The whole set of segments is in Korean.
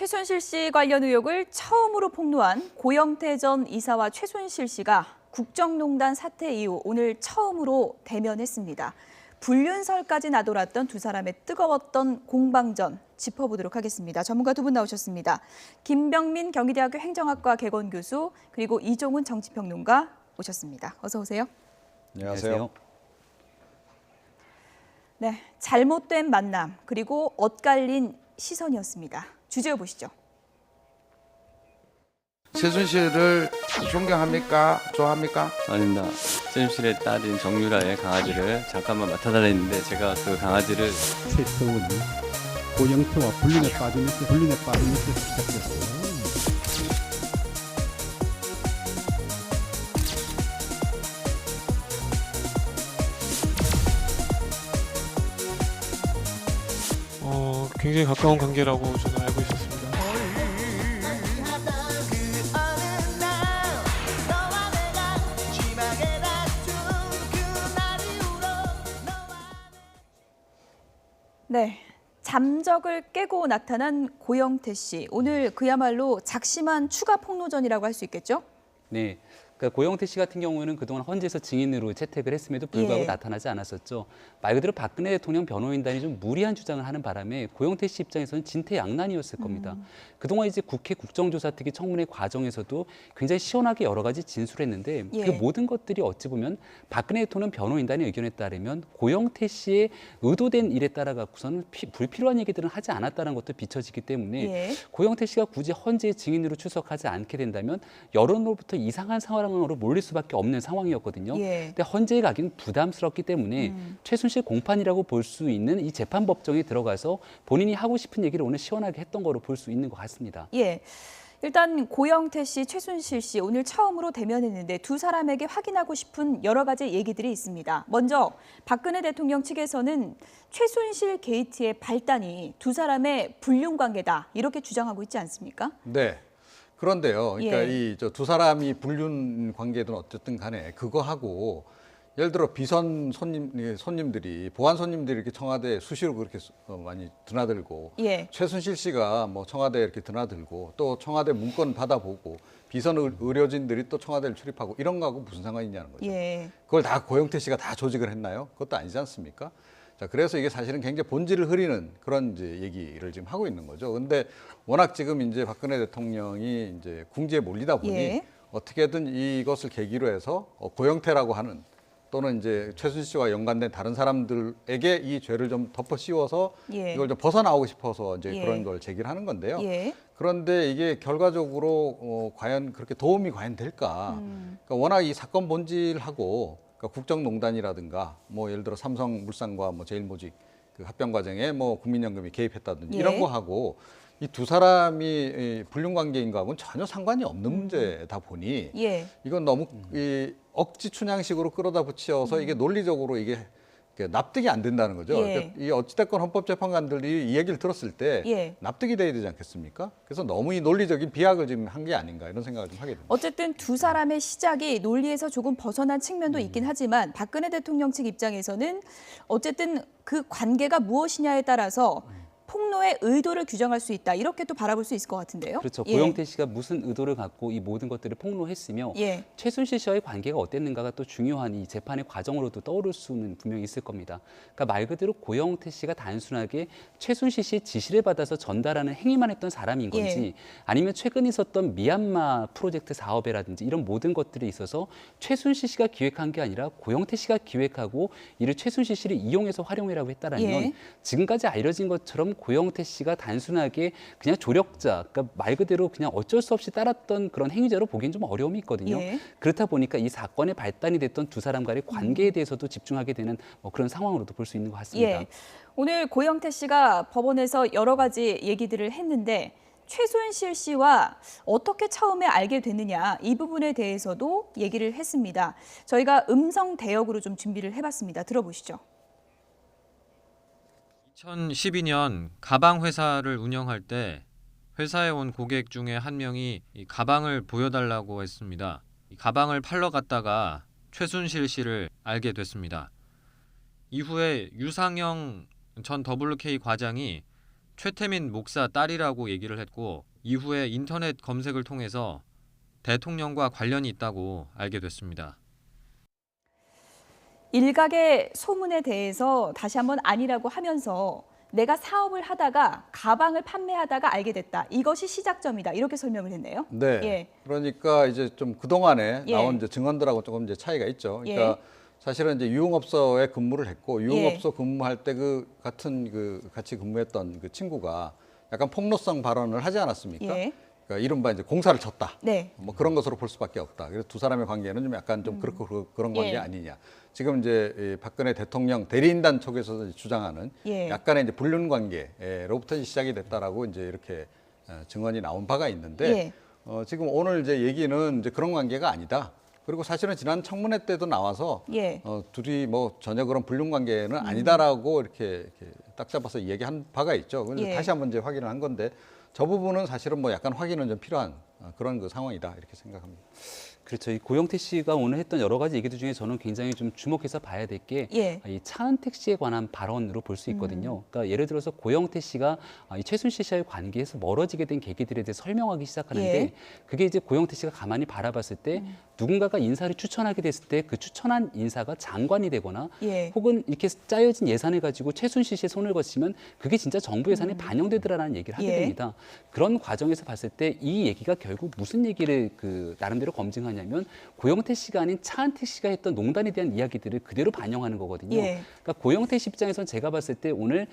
최순실 씨 관련 의혹을 처음으로 폭로한 고영태 전 이사와 최순실 씨가 국정농단 사태 이후 오늘 처음으로 대면했습니다. 불륜설까지 나돌았던 두 사람의 뜨거웠던 공방전 짚어보도록 하겠습니다. 전문가 두 분 나오셨습니다. 김병민 경희대학교 행정학과 개건교수 그리고 이종훈 정치평론가 오셨습니다. 어서 오세요. 안녕하세요. 네, 잘못된 만남 그리고 엇갈린 시선이었습니다. 주제어 보시죠. 최순실을 존경합니까? 좋아합니까? 아닙니다. 최순실의 딸인 정유라의 강아지를 잠깐만 맡아달라 했는데 제가 그 강아지를 최태원이 고영태와 불륜에 빠지면서 시작됐어요. 굉장히 가까운 관계라고 저는 알고 있었습니다. 네, 잠적을 깨고 나타난 고영태 씨. 오늘 그야말로 작심한 추가 폭로전이라고 할 수 있겠죠? 네. 그러니까 고영태 씨 같은 경우는 그동안 헌재에서 증인으로 채택을 했음에도 불구하고 나타나지 않았었죠. 말 그대로 박근혜 대통령 변호인단이 좀 무리한 주장을 하는 바람에 고영태 씨 입장에서는 진퇴양난이었을 겁니다. 그동안 이제 국회 국정조사특위 청문회 과정에서도 굉장히 시원하게 여러 가지 진술했는데 그 모든 것들이 어찌 보면 박근혜 대통령 변호인단의 의견에 따르면 고영태 씨의 의도된 일에 따라 갖고서는 불필요한 얘기들은 하지 않았다는 것도 비춰지기 때문에 고영태 씨가 굳이 헌재 증인으로 출석하지 않게 된다면 여론으로부터 이상한 상황으로 몰릴 수밖에 없는 상황이었거든요. 근데 헌재에 가기는 부담스럽기 때문에 최순실 공판이라고 볼 수 있는 이 재판법정에 들어가서 본인이 하고 싶은 얘기를 오늘 시원하게 했던 거로 볼 수 있는 것 같습니다. 일단 고영태 씨, 최순실 씨 오늘 처음으로 대면했는데 두 사람에게 확인하고 싶은 여러 가지 얘기들이 있습니다. 먼저 박근혜 대통령 측에서는 최순실 게이트의 발단이 두 사람의 불륜 관계다 이렇게 주장하고 있지 않습니까? 네. 그런데요. 그러니까 이 두 사람이 불륜 관계든 어쨌든 간에 그거하고 예를 들어 비선 손님들이 보안 손님들이 이렇게 청와대 수시로 그렇게 많이 드나들고 최순실 씨가 뭐 청와대 이렇게 드나들고 또 청와대 문건 받아보고 비선 의료진들이 또 청와대를 출입하고 이런 거하고 무슨 상관이 있냐는 거죠. 그걸 다 고영태 씨가 다 조직을 했나요? 그것도 아니지 않습니까? 자, 그래서 이게 사실은 굉장히 본질을 흐리는 그런 이제 얘기를 지금 하고 있는 거죠. 근데 워낙 지금 이제 박근혜 대통령이 이제 궁지에 몰리다 보니 어떻게든 이것을 계기로 해서 고영태라고 하는 또는 이제 최순실 씨와 연관된 다른 사람들에게 이 죄를 좀 덮어 씌워서 이걸 좀 벗어나오고 싶어서 이제 그런 걸 제기를 하는 건데요. 그런데 이게 결과적으로 과연 그렇게 도움이 과연 될까? 그러니까 워낙 이 사건 본질하고 그러니까 국정농단이라든가 뭐 예를 들어 삼성물산과 뭐 제일모직 그 합병 과정에 뭐 국민연금이 개입했다든지 이런 거 하고 이 두 사람이 불륜 관계인 거하고는 전혀 상관이 없는 문제다 보니 이건 너무 이 억지 춘향식으로 끌어다 붙여서 이게 논리적으로 이게 납득이 안 된다는 거죠. 그러니까 이 어찌됐건 헌법재판관들이 이 얘기를 들었을 때 납득이 돼야 되지 않겠습니까? 그래서 너무 이 논리적인 비약을 지금 한 게 아닌가 이런 생각을 좀 하게 됩니다. 어쨌든 두 사람의 시작이 논리에서 조금 벗어난 측면도 있긴 하지만 박근혜 대통령 측 입장에서는 어쨌든 그 관계가 무엇이냐에 따라서 폭로의 의도를 규정할 수 있다. 이렇게 또 바라볼 수 있을 것 같은데요. 그렇죠. 고영태 씨가 무슨 의도를 갖고 이 모든 것들을 폭로했으며 최순실 씨와의 관계가 어땠는가가 또 중요한 이 재판의 과정으로도 떠오를 수는 분명히 있을 겁니다. 그러니까 말 그대로 고영태 씨가 단순하게 최순실 씨의 지시를 받아서 전달하는 행위만 했던 사람인 건지 아니면 최근 있었던 미얀마 프로젝트 사업에라든지 이런 모든 것들에 있어서 최순실 씨가 기획한 게 아니라 고영태 씨가 기획하고 이를 최순실 씨를 이용해서 활용해라고 했다라면 지금까지 알려진 것처럼 고영태 씨가 단순하게 그냥 조력자, 그러니까 말 그대로 그냥 어쩔 수 없이 따랐던 그런 행위자로 보기엔 좀 어려움이 있거든요. 그렇다 보니까 이 사건의 발단이 됐던 두 사람 간의 관계에 대해서도 집중하게 되는 그런 상황으로도 볼 수 있는 것 같습니다. 오늘 고영태 씨가 법원에서 여러 가지 얘기들을 했는데 최순실 씨와 어떻게 처음에 알게 됐느냐 이 부분에 대해서도 얘기를 했습니다. 저희가 음성 대역으로 좀 준비를 해봤습니다. 들어보시죠. 2012년 가방 회사를 운영할 때 회사에 온 고객 중에 한 명이 이 가방을 보여달라고 했습니다. 이 가방을 팔러 갔다가 최순실 씨를 알게 됐습니다. 이후에 유상영 전 WK 과장이 최태민 목사 딸이라고 얘기를 했고 이후에 인터넷 검색을 통해서 대통령과 관련이 있다고 알게 됐습니다. 일각의 소문에 대해서 다시 한번 아니라고 하면서 내가 사업을 하다가 가방을 판매하다가 알게 됐다. 이것이 시작점이다. 이렇게 설명을 했네요. 네. 예. 그러니까 이제 좀 그동안에 예. 나온 이제 증언들하고 조금 이제 차이가 있죠. 그러니까 사실은 이제 유흥업소에 근무를 했고 유흥업소 근무할 때 그 같은 그 같이 근무했던 그 친구가 약간 폭로성 발언을 하지 않았습니까? 예. 그러니까 이른바 이제 공사를 쳤다. 네. 뭐 그런 것으로 볼 수밖에 없다. 그래서 두 사람의 관계는 좀 약간 좀 그렇고 그런 관계 예. 아니냐. 지금 이제 이 박근혜 대통령 대리인단 쪽에서 이제 주장하는 예. 약간의 이제 불륜 관계로부터 시작이 됐다라고 이제 이렇게 증언이 나온 바가 있는데 예. 지금 오늘 이제 얘기는 이제 그런 관계가 아니다. 그리고 사실은 지난 청문회 때도 나와서 예. 둘이 뭐 전혀 그런 불륜 관계는 아니다라고 이렇게 딱 잡아서 이야기한 바가 있죠. 그래서 예. 다시 한번 이제 확인을 한 건데 저 부분은 사실은 뭐 약간 확인은 좀 필요한 그런 그 상황이다 이렇게 생각합니다. 그렇죠. 이 고영태 씨가 오늘 했던 여러 가지 얘기들 중에 저는 굉장히 좀 주목해서 봐야 될 게 이 예. 차은택 씨에 관한 발언으로 볼 수 있거든요. 그러니까 예를 들어서 고영태 씨가 이 최순실 씨와의 관계에서 멀어지게 된 계기들에 대해 설명하기 시작하는데 예. 그게 이제 고영태 씨가 가만히 바라봤을 때 누군가가 인사를 추천하게 됐을 때 그 추천한 인사가 장관이 되거나 예. 혹은 이렇게 짜여진 예산을 가지고 최순실 씨의 손을 거치면 그게 진짜 정부 예산에 반영되더라라는 얘기를 하게 예. 됩니다. 그런 과정에서 봤을 때 이 얘기가 결국 무슨 얘기를 그 나름대로 검증하냐면 고영태 씨가 아닌 차은택 씨가 했던 농단에 대한 이야기들을 그대로 반영하는 거거든요. 예. 그러니까 고영태 씨 입장에서는 제가 봤을 때 오늘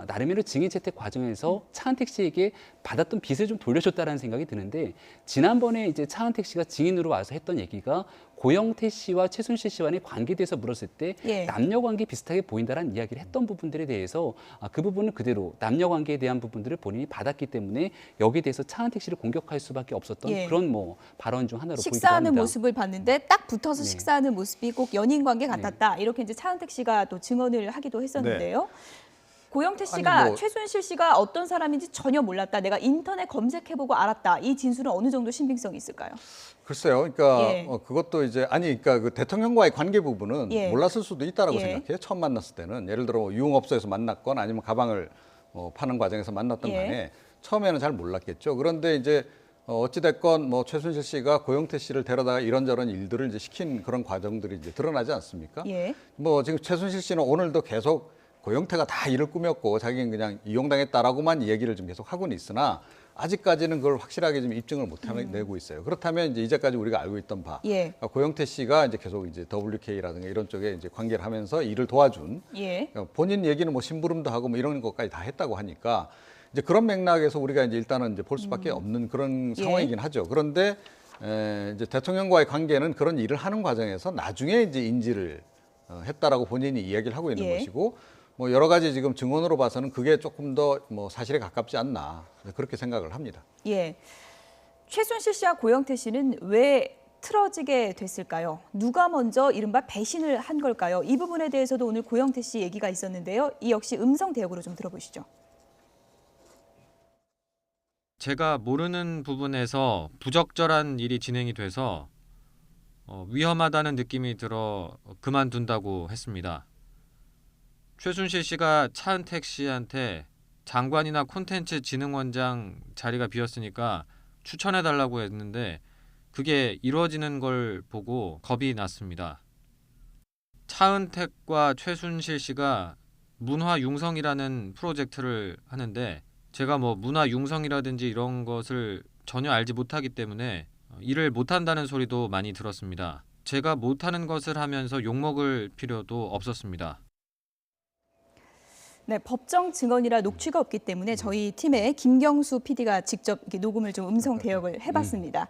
나름대로 증인 채택 과정에서 차은택 씨에게 받았던 빚을 좀 돌려줬다라는 생각이 드는데 지난번에 이제 차은택 씨가 증인으로 와서 했던 얘기가 고영태 씨와 최순실 씨와의 관계에 대해서 물었을 때 예. 남녀 관계 비슷하게 보인다라는 이야기를 했던 부분들에 대해서 그 부분은 그대로 남녀 관계에 대한 부분들을 본인이 받았기 때문에 여기에 대해서 차은택 씨를 공격할 수밖에 없었던 예. 그런 뭐 발언 중 하나로 보이기도 식사하는 합니다. 모습을 봤는데 딱 붙어서 네. 식사하는 모습이 꼭 연인 관계 같았다. 이렇게 이제 차은택 씨가 또 증언을 하기도 했었는데요. 고영태 씨가 아니, 뭐- 최순실 씨가 어떤 사람인지 전혀 몰랐다. 내가 인터넷 검색해보고 알았다. 이 진술은 어느 정도 신빙성이 있을까요? 글쎄요. 그러니까 예. 그것도 이제 그러니까 그 대통령과의 관계 부분은 예. 몰랐을 수도 있다라고 예. 생각해요. 처음 만났을 때는 예를 들어 뭐 유흥업소에서 만났건 아니면 가방을 파는 과정에서 만났던 예. 간에 처음에는 잘 몰랐겠죠. 그런데 이제 어찌됐건 뭐 최순실 씨가 고영태 씨를 데려다가 이런저런 일들을 이제 시킨 그런 과정들이 이제 드러나지 않습니까? 예. 뭐 지금 최순실 씨는 오늘도 계속 고영태가 다 일을 꾸몄고 자기는 그냥 이용당했다라고만 얘기를 좀 계속 하고는 있으나 아직까지는 그걸 확실하게 좀 입증을 못 내고 있어요. 그렇다면 이제 이제까지 우리가 알고 있던 바 예. 그러니까 고영태 씨가 이제 계속 이제 WK라든가 이런 쪽에 이제 관계를 하면서 일을 도와준 예. 본인 얘기는 뭐 심부름도 하고 뭐 이런 것까지 다 했다고 하니까 이제 그런 맥락에서 우리가 이제 일단은 이제 볼 수밖에 없는 그런 예. 상황이긴 하죠. 그런데 이제 대통령과의 관계는 그런 일을 하는 과정에서 나중에 이제 인지를 했다라고 본인이 이야기를 하고 있는 예. 것이고 뭐 여러 가지 지금 증언으로 봐서는 그게 조금 더 뭐 사실에 가깝지 않나 그렇게 생각을 합니다. 예. 최순실 씨와 고영태 씨는 왜 틀어지게 됐을까요? 누가 먼저 이른바 배신을 한 걸까요? 이 부분에 대해서도 오늘 고영태 씨 얘기가 있었는데요. 이 역시 음성 대역으로 좀 들어보시죠. 제가 모르는 부분에서 부적절한 일이 진행이 돼서 위험하다는 느낌이 들어 그만둔다고 했습니다. 최순실 씨가 차은택 씨한테 장관이나 콘텐츠 진흥원장 자리가 비었으니까 추천해달라고 했는데 그게 이루어지는 걸 보고 겁이 났습니다. 차은택과 최순실 씨가 문화융성이라는 프로젝트를 하는데 제가 뭐 문화융성이라든지 이런 것을 전혀 알지 못하기 때문에 일을 못한다는 소리도 많이 들었습니다. 제가 못하는 것을 하면서 욕먹을 필요도 없었습니다. 네, 법정 증언이라 녹취가 없기 때문에 저희 팀의 김경수 PD가 직접 이렇게 녹음을 좀 음성 대역을 해봤습니다.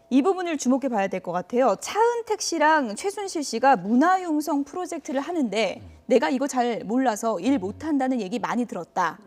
이 부분을 주목해 봐야 될 것 같아요. 차은택 씨랑 최순실 씨가 문화융성 프로젝트를 하는데 내가 이거 잘 몰라서 일 못한다는 얘기 많이 들었다.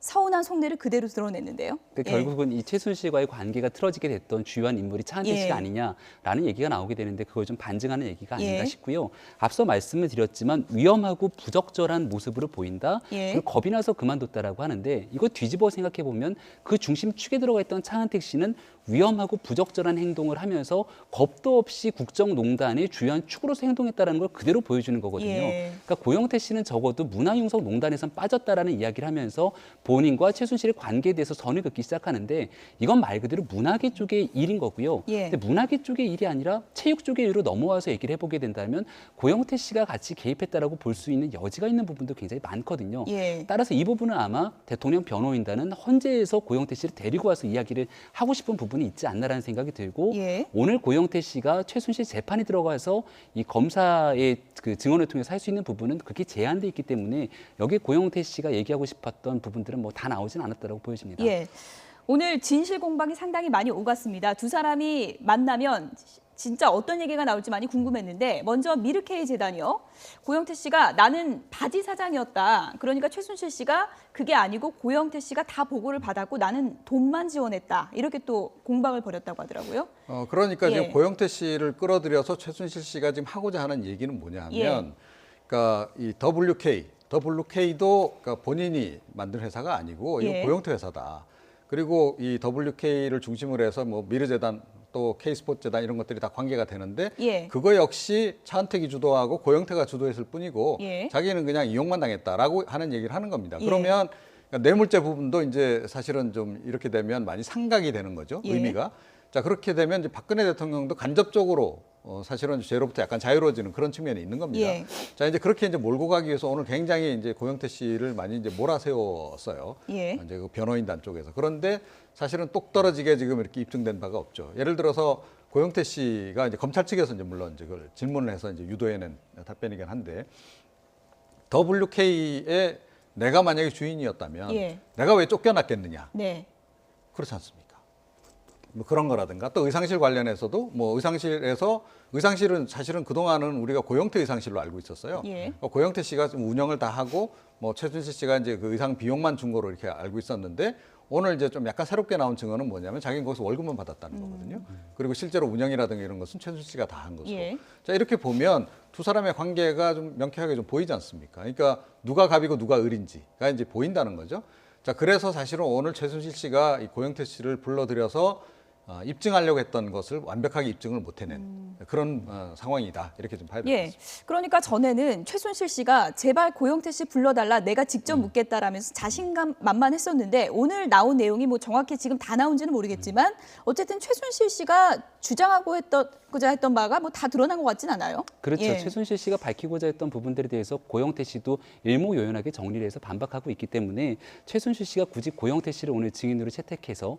서운한 속내를 그대로 드러냈는데요. 그러니까 예. 결국은 이 최순실과의 관계가 틀어지게 됐던 주요한 인물이 차은택 예. 씨가 아니냐라는 얘기가 나오게 되는데 그걸 좀 반증하는 얘기가 아닌가 예. 싶고요. 앞서 말씀을 드렸지만 위험하고 부적절한 모습으로 보인다. 예. 그리고 겁이 나서 그만뒀다라고 하는데 이거 뒤집어 생각해 보면 그 중심축에 들어가 있던 차은택 씨는 위험하고 부적절한 행동을 하면서 겁도 없이 국정농단의 주요한 축으로서 행동했다는 걸 그대로 보여주는 거거든요. 예. 그러니까 고영태 씨는 적어도 문화융성 농단에선 빠졌다라는 이야기를 하면서 본인과 최순실의 관계에 대해서 선을 긋기 시작하는데 이건 말 그대로 문화계 쪽의 일인 거고요. 예. 근데 문화계 쪽의 일이 아니라 체육 쪽의 일로 넘어와서 얘기를 해보게 된다면 고영태 씨가 같이 개입했다라고 볼 수 있는 여지가 있는 부분도 굉장히 많거든요. 예. 따라서 이 부분은 아마 대통령 변호인단은 헌재에서 고영태 씨를 데리고 와서 이야기를 하고 싶은 부분이 있지 않나라는 생각이 들고 예. 오늘 고영태 씨가 최순실 재판에 들어가서 이 검사의 그 증언을 통해서 할 수 있는 부분은 그렇게 제한돼 있기 때문에 여기 고영태 씨가 얘기하고 싶었던 부분들은 뭐 다 나오진 않았다고 보여집니다. 예. 오늘 진실 공방이 상당히 많이 오갔습니다. 두 사람이 만나면 진짜 어떤 얘기가 나올지 많이 궁금했는데 먼저 미르케이 재단이요. 고영태 씨가 나는 바지 사장이었다. 그러니까 최순실 씨가 그게 아니고 고영태 씨가 다 보고를 받았고 나는 돈만 지원했다. 이렇게 또 공방을 벌였다고 하더라고요. 그러니까 예. 지금 고영태 씨를 끌어들여서 최순실 씨가 지금 하고자 하는 얘기는 뭐냐 하면, 예. 그러니까 이 WK도 그러니까 본인이 만든 회사가 아니고 이거 예. 고영태 회사다. 그리고 이 WK를 중심으로 해서 뭐 미르재단 또 K스포츠재단 이런 것들이 다 관계가 되는데 예. 그거 역시 차은택이 주도하고 고영태가 주도했을 뿐이고 예. 자기는 그냥 이용만 당했다라고 하는 얘기를 하는 겁니다. 예. 그러면 그러니까 뇌물죄 부분도 이제 사실은 좀 이렇게 되면 많이 상각이 되는 거죠. 예. 의미가. 자, 그렇게 되면 이제 박근혜 대통령도 간접적으로 사실은 죄로부터 약간 자유로워지는 그런 측면이 있는 겁니다. 예. 자, 이제 그렇게 이제 몰고 가기 위해서 오늘 굉장히 이제 고영태 씨를 많이 이제 몰아세웠어요. 예. 이제 그 변호인단 쪽에서. 그런데 사실은 똑 떨어지게 지금 이렇게 입증된 바가 없죠. 예를 들어서 고영태 씨가 이제 검찰 측에서 이제 물론 이제 그걸 질문을 해서 이제 유도해낸 답변이긴 한데 WK에 내가 만약에 주인이었다면 예. 내가 왜 쫓겨났겠느냐? 네. 그렇지 않습니까? 뭐 그런 거라든가 또 의상실 관련해서도 뭐 의상실은 사실은 그동안은 우리가 고영태 의상실로 알고 있었어요. 예. 고영태 씨가 좀 운영을 다 하고 뭐 최순실 씨가 이제 그 의상 비용만 준 거로 이렇게 알고 있었는데 오늘 이제 좀 약간 새롭게 나온 증언은 뭐냐면 자기는 거기서 월급만 받았다는 거거든요. 그리고 실제로 운영이라든가 이런 것은 최순실 씨가 다 한 것으로. 예. 자, 이렇게 보면 두 사람의 관계가 좀 명쾌하게 좀 보이지 않습니까? 그러니까 누가 갑이고 누가 을인지가 이제 보인다는 거죠. 자, 그래서 사실은 오늘 최순실 씨가 이 고영태 씨를 불러들여서 입증하려고 했던 것을 완벽하게 입증을 못 해낸 그런 상황이다. 이렇게 좀 봐야 예. 되겠습니다. 그러니까 전에는 최순실 씨가 제발 고영태 씨 불러달라 내가 직접 묻겠다라면서 자신감 만만했었는데 오늘 나온 내용이 뭐 정확히 지금 다 나온지는 모르겠지만 어쨌든 최순실 씨가 주장하고 했던 바가 뭐 다 드러난 것 같진 않아요. 그렇죠. 예. 최순실 씨가 밝히고자 했던 부분들에 대해서 고영태 씨도 일목요연하게 정리를 해서 반박하고 있기 때문에 최순실 씨가 굳이 고영태 씨를 오늘 증인으로 채택해서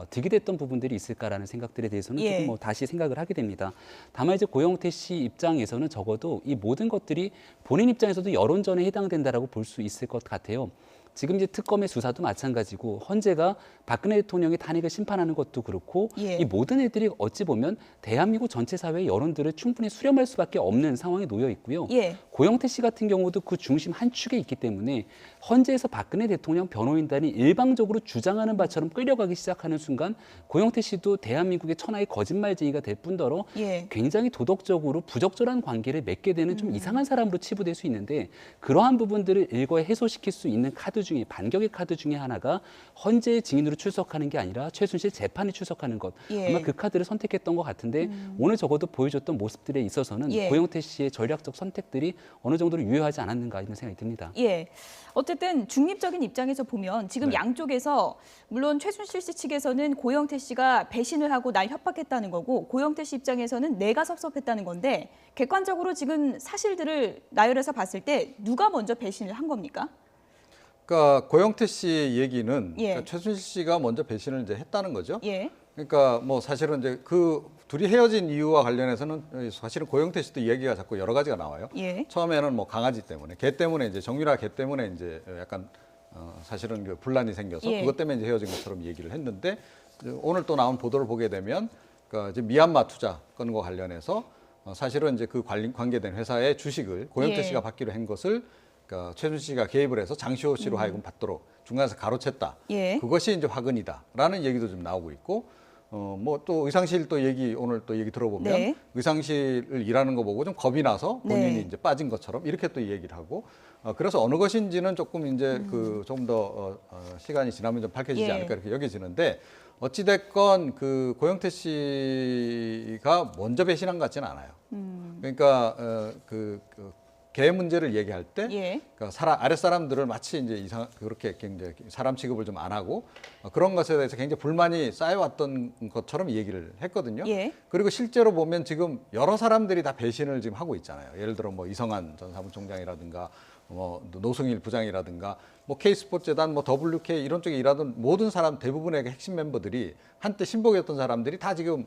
득이됐던 부분들이 있을까라는 생각들에 대해서는 예. 조금 뭐 다시 생각을 하게 됩니다. 다만 이제 고영태 씨 입장에서는 적어도 이 모든 것들이 본인 입장에서도 여론전에 해당된다라고 볼 수 있을 것 같아요. 지금 이제 특검의 수사도 마찬가지고 헌재가 박근혜 대통령의 탄핵을 심판하는 것도 그렇고 예. 이 모든 애들이 어찌 보면 대한민국 전체 사회의 여론들을 충분히 수렴할 수밖에 없는 상황에 놓여 있고요. 예. 고영태 씨 같은 경우도 그 중심 한 축에 있기 때문에 헌재에서 박근혜 대통령 변호인단이 일방적으로 주장하는 바처럼 끌려가기 시작하는 순간 고영태 씨도 대한민국의 천하의 거짓말쟁이가 될 뿐더러 예. 굉장히 도덕적으로 부적절한 관계를 맺게 되는 좀 이상한 사람으로 치부될 수 있는데 그러한 부분들을 일거에 해소시킬 수 있는 카드 중에 반격의 카드 중에 하나가 헌재의 증인으로 출석하는 게 아니라 최순실 재판에 출석하는 것. 예. 아마 그 카드를 선택했던 것 같은데 오늘 적어도 보여줬던 모습들에 있어서는 예. 고영태 씨의 전략적 선택들이 어느 정도로 유효하지 않았는가 이런 생각이 듭니다. 예. 어쨌든 중립적인 입장에서 보면 지금 네. 양쪽에서 물론 최순실 씨 측에서는 고영태 씨가 배신을 하고 날 협박했다는 거고 고영태 씨 입장에서는 내가 섭섭했다는 건데 객관적으로 지금 사실들을 나열해서 봤을 때 누가 먼저 배신을 한 겁니까? 그러니까 고영태 씨 얘기는 예. 그러니까 최순실 씨가 먼저 배신을 이제 했다는 거죠. 예. 그러니까 뭐 사실은 이제 그 둘이 헤어진 이유와 관련해서는 사실은 고영태 씨도 이야기가 자꾸 여러 가지가 나와요. 예. 처음에는 뭐 강아지 때문에, 개 때문에 이제 정유라 개 때문에 이제 약간 사실은 그 분란이 생겨서 예. 그것 때문에 이제 헤어진 것처럼 얘기를 했는데 오늘 또 나온 보도를 보게 되면 그러니까 이제 미얀마 투자 건과 관련해서 사실은 이제 그 관계된 회사의 주식을 고영태 예. 씨가 받기로 한 것을 그러니까 최순실 씨가 개입을 해서 장시호 씨로 하여금 받도록 중간에서 가로챘다. 예. 그것이 이제 화근이다라는 얘기도 좀 나오고 있고 뭐 또 의상실 또 얘기 오늘 또 얘기 들어보면 네. 의상실을 일하는 거 보고 좀 겁이 나서 본인이 네. 이제 빠진 것처럼 이렇게 또 얘기를 하고 그래서 어느 것인지는 조금 이제 그 좀 더 시간이 지나면 좀 밝혀지지 예. 않을까 이렇게 여겨지는데 어찌 됐건 그 고영태 씨가 먼저 배신한 것 같지는 않아요. 그러니까 개 문제를 얘기할 때 예. 그러니까 아랫 사람들을 마치 이제 그렇게 굉장히 사람 취급을 좀 안 하고 그런 것에 대해서 굉장히 불만이 쌓여왔던 것처럼 얘기를 했거든요. 예. 그리고 실제로 보면 지금 여러 사람들이 다 배신을 지금 하고 있잖아요. 예를 들어 뭐 이성한 전 사무총장이라든가 뭐 노승일 부장이라든가 뭐 K스포츠재단 뭐 WK 이런 쪽에 일하던 모든 사람 대부분의 핵심 member들이 한때 신복이었던 사람들이 다 지금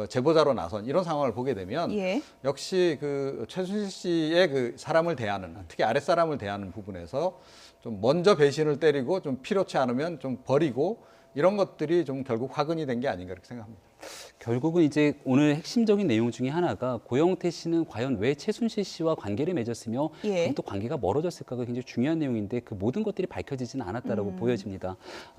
제보자로 나선 이런 상황을 보게 되면 예. 역시 그 최순실 씨의 그 사람을 대하는 특히 아랫 사람을 대하는 부분에서 좀 먼저 배신을 때리고 좀 필요치 않으면 좀 버리고 이런 것들이 좀 결국 화근이 된 게 아닌가 이렇게 생각합니다. 결국은 이제 오늘 핵심적인 내용 중에 하나가 고영태 씨는 과연 왜 최순실 씨와 관계를 맺었으며 예. 또 관계가 멀어졌을까가 굉장히 중요한 내용인데 그 모든 것들이 밝혀지지는 않았다라고 보여집니다.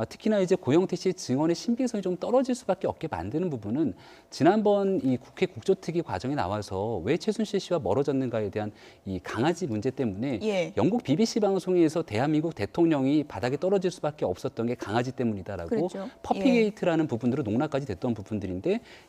특히나 이제 고영태 씨의 증언의 신빙성이 좀 떨어질 수밖에 없게 만드는 부분은 지난번 이 국회 국조특위 과정에 나와서 왜 최순실 씨와 멀어졌는가에 대한 이 강아지 문제 때문에 예. 영국 BBC 방송에서 대한민국 대통령이 바닥에 떨어질 수밖에 없었던 게 강아지 때문이다라고 그렇죠. 퍼피게이트라는 부분으로 농락까지 됐던 부분들인데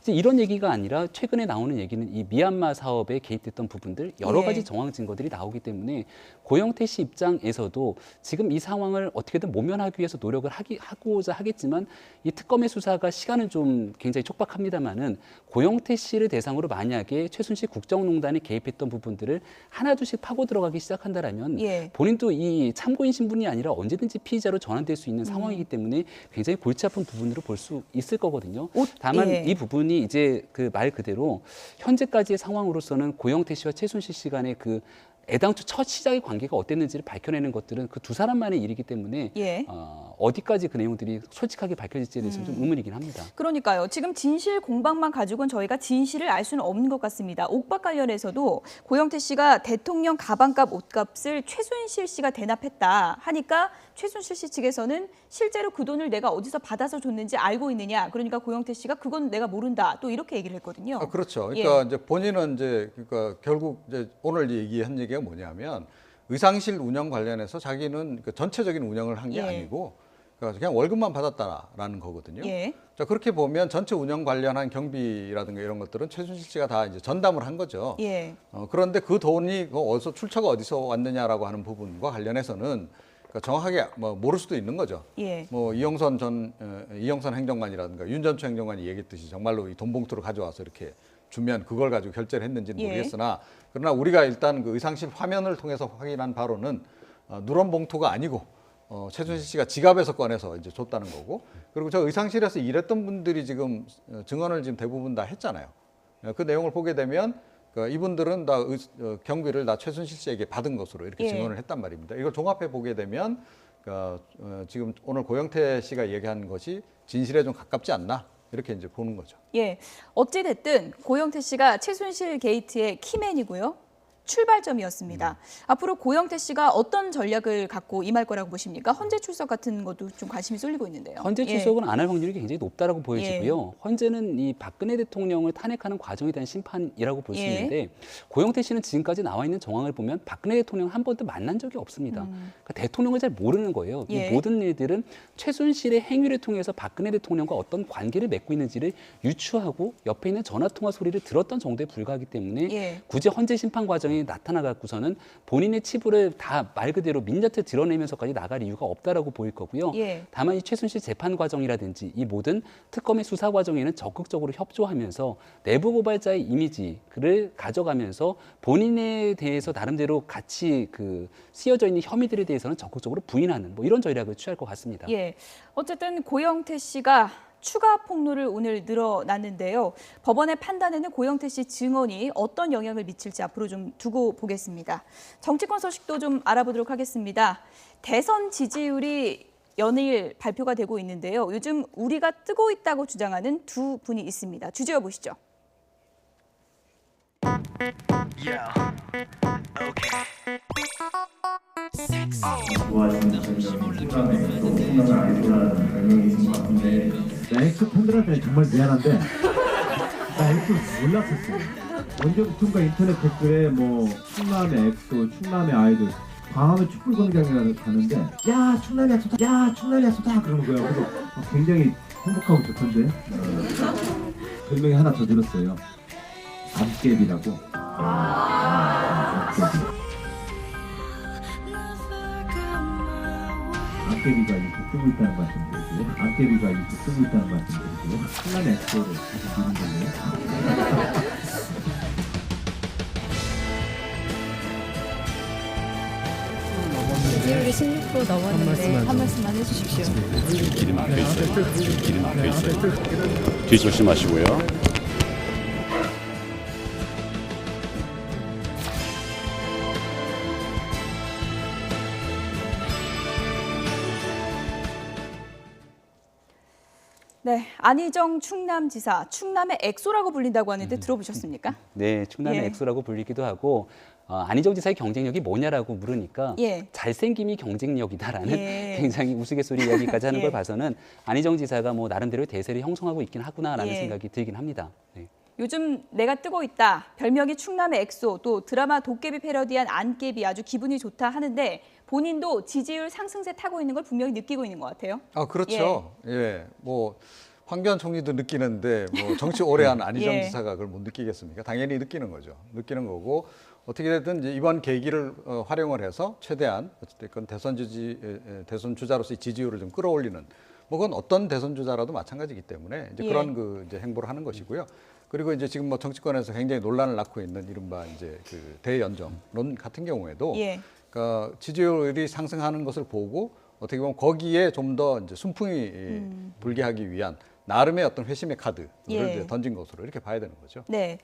이제 이런 얘기가 아니라 최근에 나오는 얘기는 이 미얀마 사업에 개입됐던 부분들 여러 예. 가지 정황 증거들이 나오기 때문에 고영태 씨 입장에서도 지금 이 상황을 어떻게든 모면하기 위해서 노력을 하고자 하겠지만 이 특검의 수사가 시간은 좀 굉장히 촉박합니다만은 고영태 씨를 대상으로 만약에 최순실 국정농단에 개입했던 부분들을 하나둘씩 파고 들어가기 시작한다라면 예. 본인도 이 참고인 신분이 아니라 언제든지 피의자로 전환될 수 있는 상황이기 때문에 굉장히 골치 아픈 부분으로 볼 수 있을 거거든요. 다만 예. 이 부분이 이제 그 말 그대로 현재까지의 상황으로서는 고영태 씨와 최순실 씨 간의 그 애당초 첫 시작의 관계가 어땠는지를 밝혀내는 것들은 그 두 사람만의 일이기 때문에 예. 어디까지 그 내용들이 솔직하게 밝혀질지에 대해서는 좀 의문이긴 합니다. 그러니까요. 지금 진실 공방만 가지고는 저희가 진실을 알 수는 없는 것 같습니다. 옥박 관련해서도 고영태 씨가 대통령 가방값 옷값을 최순실 씨가 대납했다 하니까 최순실 씨 측에서는 실제로 그 돈을 내가 어디서 받아서 줬는지 알고 있느냐. 그러니까 고영태 씨가 그건 내가 모른다. 또 이렇게 얘기를 했거든요. 그렇죠. 그러니까 예. 이제 본인은 이제 그러니까 결국 이제 오늘 얘기한 얘기가 뭐냐면 의상실 운영 관련해서 자기는 그 전체적인 운영을 한 게 예. 아니고 그러니까 그냥 월급만 받았다라는 거거든요. 예. 자, 그렇게 보면 전체 운영 관련한 경비라든가 이런 것들은 최순실 씨가 다 이제 전담을 한 거죠. 예. 그런데 그 돈이 출처가 어디서 왔느냐라고 하는 부분과 관련해서는 그러니까 정확하게 뭐 모를 수도 있는 거죠. 예. 뭐 이영선 행정관이라든가 윤전초 행정관이 얘기했듯이 정말로 이 돈 봉투를 가져와서 이렇게 주면 그걸 가지고 결제를 했는지는 예. 모르겠으나 그러나 우리가 일단 그 의상실 화면을 통해서 확인한 바로는 누런 봉투가 아니고 최순실 씨가 지갑에서 꺼내서 이제 줬다는 거고 그리고 저 의상실에서 일했던 분들이 지금 증언을 지금 대부분 다 했잖아요. 그 내용을 보게 되면 이분들은 다 경비를 다 최순실 씨에게 받은 것으로 이렇게 예. 증언을 했단 말입니다. 이걸 종합해 보게 되면 지금 오늘 고영태 씨가 얘기한 것이 진실에 좀 가깝지 않나 이렇게 이제 보는 거죠. 예. 어찌 됐든 고영태 씨가 최순실 게이트의 키맨이고요. 출발점이었습니다. 앞으로 고영태 씨가 어떤 전략을 갖고 임할 거라고 보십니까? 헌재 출석 같은 것도 좀 관심이 쏠리고 있는데요. 헌재 출석은 안 할 확률이 굉장히 높다라고 보여지고요. 예. 헌재는 이 박근혜 대통령을 탄핵하는 과정에 대한 심판이라고 볼 수 예. 있는데 고영태 씨는 지금까지 나와 있는 정황을 보면 박근혜 대통령 한 번도 만난 적이 없습니다. 그러니까 대통령을 잘 모르는 거예요. 예. 이 모든 일들은 최순실의 행위를 통해서 박근혜 대통령과 어떤 관계를 맺고 있는지를 유추하고 옆에 있는 전화통화 소리를 들었던 정도에 불과하기 때문에 예. 굳이 헌재 심판 과정에 나타나 갖고서는 본인의 치부를 다 말 그대로 민낯에 드러내면서까지 나갈 이유가 없다라고 보일 거고요. 예. 다만 이 최순실 재판 과정이라든지 이 모든 특검의 수사 과정에는 적극적으로 협조하면서 내부 고발자의 이미지를 가져가면서 본인에 대해서 나름대로 같이 그 쓰여져 있는 혐의들에 대해서는 적극적으로 부인하는 뭐 이런 전략을 취할 것 같습니다. 예. 어쨌든 고영태 씨가 추가 폭로를 오늘 늘어났는데요. 법원의 판단에는 고영태 씨 증언이 어떤 영향을 미칠지 앞으로 좀 두고 보겠습니다. 정치권 소식도 좀 알아보도록 하겠습니다. 대선 지지율이 연일 발표가 되고 있는데요. 요즘 우리가 뜨고 있다고 주장하는 두 분이 있습니다. 주제어 보시죠. 좋아하시는 순간에 또 엄청난 아이돌라는 별명이 있는 것 같은데 나 엑소 팬들한테 정말 미안한데 나 엑소 몰랐었어요. 언제부턴가 인터넷 댓글에 뭐 충남의 엑소, 충남의 아이돌 광화문 촛불광장에 가는데 야 충남이야 좋다, 야 충남이야 좋다 그러는 거예요. 그래서 굉장히 행복하고 좋던데 별명이 하나 더 들었어요. 암깨비라고. 암깨비. 도깨비가 이렇게 뜨고 있다는 말씀드리고요. 안깨비가 이렇게 뜨고 있다는 말씀드리고요. 신라는 엑소를 다시 미는 걸로. 16% 넘었는데 한 말씀만 해주십시오. 길이 막혀 있어요. 길이 막혀 있어요. 뒤 조심하시고요. 네, 안희정 충남지사, 충남의 엑소라고 불린다고 하는데 들어보셨습니까? 네, 충남의 예. 엑소라고 불리기도 하고 안희정 지사의 경쟁력이 뭐냐라고 물으니까 예. 잘생김이 경쟁력이다라는 예. 굉장히 우스갯소리 이야기까지 하는 예. 걸 봐서는 안희정 지사가 뭐 나름대로 대세를 형성하고 있긴 하구나라는 예. 생각이 들긴 합니다. 네. 요즘 내가 뜨고 있다. 별명이 충남의 엑소, 또 드라마 도깨비 패러디한 안깨비 아주 기분이 좋다 하는데 본인도 지지율 상승세 타고 있는 걸 분명히 느끼고 있는 것 같아요. 아, 그렇죠. 예. 뭐 황교안 총리도 느끼는데 뭐 정치 오래 한 안희정 예. 지사가 그걸 못 느끼겠습니까? 당연히 느끼는 거죠. 느끼는 거고 어떻게 됐든 이제 이번 계기를 활용을 해서 최대한 어쨌든 대선 주자로서의 지지율을 좀 끌어올리는 뭐 그건 어떤 대선 주자라도 마찬가지이기 때문에 이제 예. 그런 그 이제 행보를 하는 것이고요. 그리고 이제 지금 뭐 정치권에서 굉장히 논란을 낳고 있는 이른바 이제 그 대연정론 같은 경우에도 예. 그러니까 지지율이 상승하는 것을 보고 어떻게 보면 거기에 좀 더 이제 순풍이 불게 하기 위한 나름의 어떤 회심의 카드를 예. 이제 던진 것으로 이렇게 봐야 되는 거죠. 네.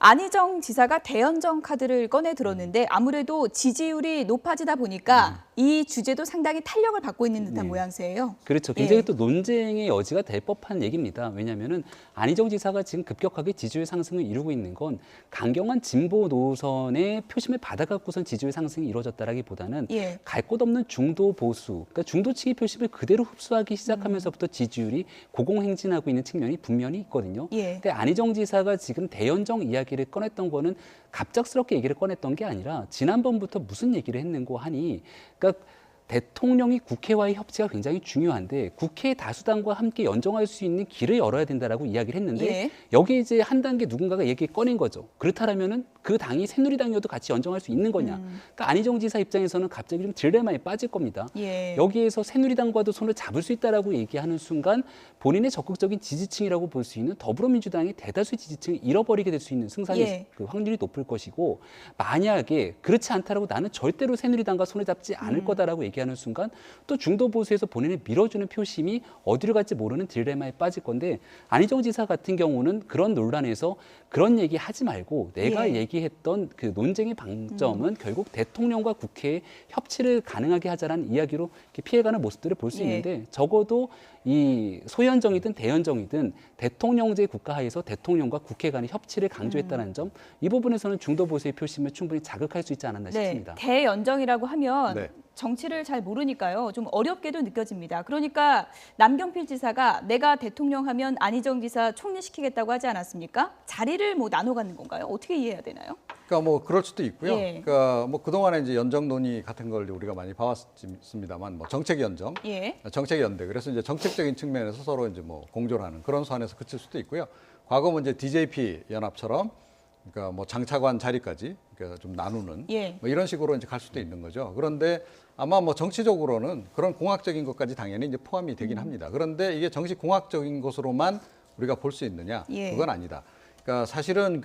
안희정 지사가 대연정 카드를 꺼내 들었는데 아무래도 지지율이 높아지다 보니까 이 주제도 상당히 탄력을 받고 있는 듯한 네. 모양새예요. 그렇죠. 굉장히 예. 또 논쟁의 여지가 될 법한 얘기입니다. 왜냐하면은 안희정 지사가 지금 급격하게 지지율 상승을 이루고 있는 건 강경한 진보 노선의 표심을 받아갖고선 지지율 상승이 이루어졌다라기보다는 예. 갈 곳 없는 중도 보수, 그러니까 중도층의 표심을 그대로 흡수하기 시작하면서부터 지지율이 고공행진하고 있는 측면이 분명히 있거든요. 예. 근데 안희정 지사가 지금 대연정 이야기를 꺼냈던 거는 갑작스럽게 얘기를 꺼냈던 게 아니라 지난번부터 무슨 얘기를 했는고 하니, 그러니까 대통령이 국회와의 협치가 굉장히 중요한데 국회 다수당과 함께 연정할 수 있는 길을 열어야 된다라고 이야기를 했는데 예. 여기에 이제 한 단계 누군가가 얘기 꺼낸 거죠. 그렇다면은 그 당이 새누리당이어도 같이 연정할 수 있는 거냐. 그러니까 안희정 지사 입장에서는 갑자기 좀 딜레마에 빠질 겁니다. 예. 여기에서 새누리당과도 손을 잡을 수 있다라고 얘기하는 순간 본인의 적극적인 지지층이라고 볼 수 있는 더불어민주당의 대다수 지지층을 잃어버리게 될 수 있는 승산의 예. 그 확률이 높을 것이고, 만약에 그렇지 않다라고 나는 절대로 새누리당과 손을 잡지 않을 거다라고 얘기하는 순간 또 중도 보수에서 본인을 밀어주는 표심이 어디로 갈지 모르는 딜레마에 빠질 건데, 안희정 지사 같은 경우는 그런 논란에서 그런 얘기 하지 말고 내가 예. 얘기했던 그 논쟁의 방점은 결국 대통령과 국회의 협치를 가능하게 하자라는 이야기로 이렇게 피해가는 모습들을 볼 수 예. 있는데, 적어도 이 소연정이든 대연정이든 대통령제 국가하에서 대통령과 국회 간의 협치를 강조했다는 점, 이 부분에서는 중도 보수의 표심을 충분히 자극할 수 있지 않았나 네. 싶습니다. 대연정이라고 하면 네. 정치를 잘 모르니까요. 좀 어렵게도 느껴집니다. 그러니까 남경필 지사가 내가 대통령 하면 안희정 지사 총리시키겠다고 하지 않았습니까? 자리를 뭐 나눠 갖는 건가요? 어떻게 이해해야 되나요? 그러니까 뭐 그럴 수도 있고요. 예. 그러니까 뭐 그동안에 이제 연정 논의 같은 걸 우리가 많이 봐왔습니다만, 뭐 정책 연정, 예. 정책 연대. 그래서 이제 정책적인 측면에서 서로 이제 뭐 공조를 하는 그런 선에서 그칠 수도 있고요. 과거 뭐 이제 DJP 연합처럼 그러니까 뭐 장차관 자리까지 그러니까 좀 나누는 예. 뭐 이런 식으로 이제 갈 수도 있는 거죠. 그런데 아마 뭐 정치적으로는 그런 공학적인 것까지 당연히 이제 포함이 되긴 합니다. 그런데 이게 정치 공학적인 것으로만 우리가 볼 수 있느냐? 예. 그건 아니다. 그러니까 사실은